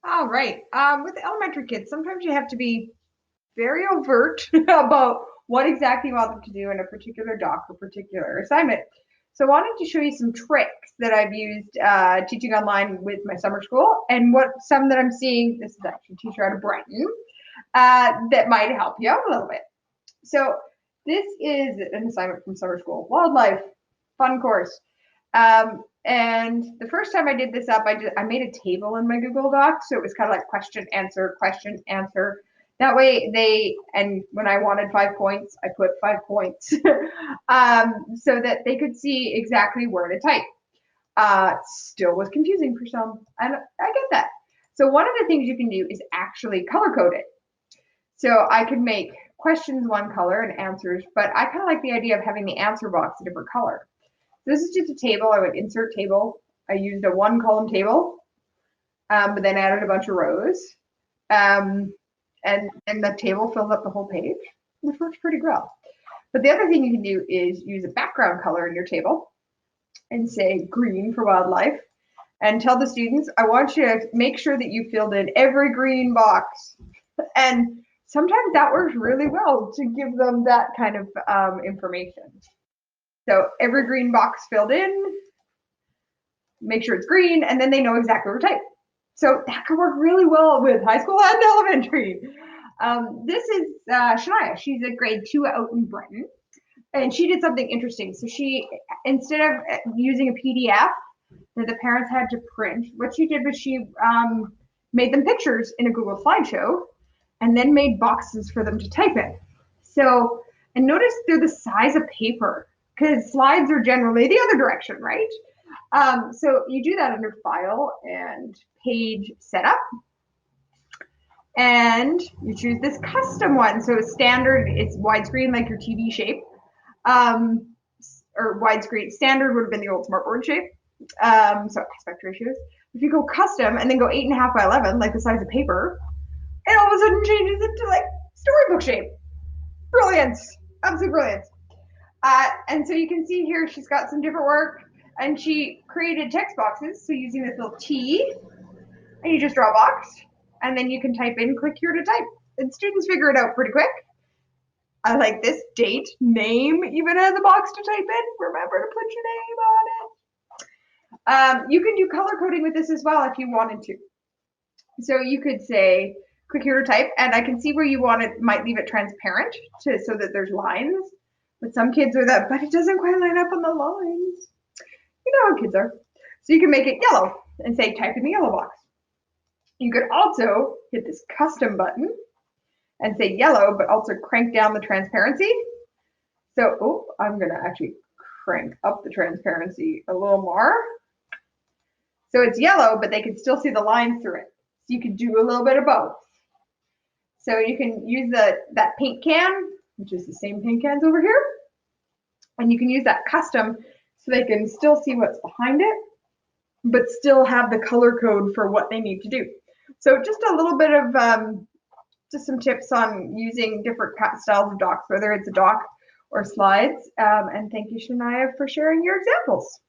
All right. With elementary kids, sometimes you have to be very overt about what exactly you want them to do in a particular doc or particular assignment. So I wanted to show you some tricks that I've used teaching online with my summer school, and what some that I'm seeing. This is actually a teacher out of Brighton that might help you out a little bit. So this is an assignment from summer school, wildlife, fun course. And the first time I did this up, I made a table in my Google Doc, so it was kind of like question, answer, question, answer. That way and when I wanted 5 points, I put 5 points, so that they could see exactly where to type. Still was confusing for some, and I get that. So one of the things you can do is actually color code it. So I could make questions one color and answers, but I kind of like the idea of having the answer box a different color. This is just a table. I would insert table. I used a one column table, but then added a bunch of rows. Um, and the table fills up the whole page, which works pretty well. But the other thing you can do is use a background color in your table and say green for wildlife, and tell the students, I want you to make sure that you filled in every green box. And sometimes that works really well to give them that kind of information. So every green box filled in, make sure it's green, and then they know exactly what to type. So that could work really well with high school and elementary. This is Shania. She's a grade 2 out in Brighton, and she did something interesting. So she, instead of using a PDF that the parents had to print, what she did was she made them pictures in a Google slideshow, and then made boxes for them to type in. So, and notice they're the size of paper, because slides are generally the other direction, right? So you do that under File and Page Setup, and you choose this custom one. So it's standard, it's widescreen like your TV shape, um, or widescreen. Standard would have been the old smartboard shape. So aspect ratios. If you go custom and then go 8.5 by 11, like the size of paper, it all of a sudden changes it to like storybook shape. Brilliance, absolute brilliance. And so you can see here she's got some different work, and she created text boxes. So using this little T, and you just draw a box, and then you can type in, click here to type. And students figure it out pretty quick. I like this date, name even has a box to type in. Remember to put your name on it. You can do color coding with this as well if you wanted to. So you could say, click here to type, and I can see where you want it, might leave it transparent so that there's lines. But some kids are that, but it doesn't quite line up on the lines. You know how kids are. So you can make it yellow and say, type in the yellow box. You could also hit this custom button and say yellow, but also crank down the transparency. So, oh, I'm gonna actually crank up the transparency a little more. So it's yellow, but they can still see the lines through it. So you can do a little bit of both. So you can use that paint can, which is the same paint cans over here, and you can use that custom so they can still see what's behind it, but still have the color code for what they need to do. So just a little bit of just some tips on using different styles of docs, whether it's a doc or slides. And thank you, Shania, for sharing your examples.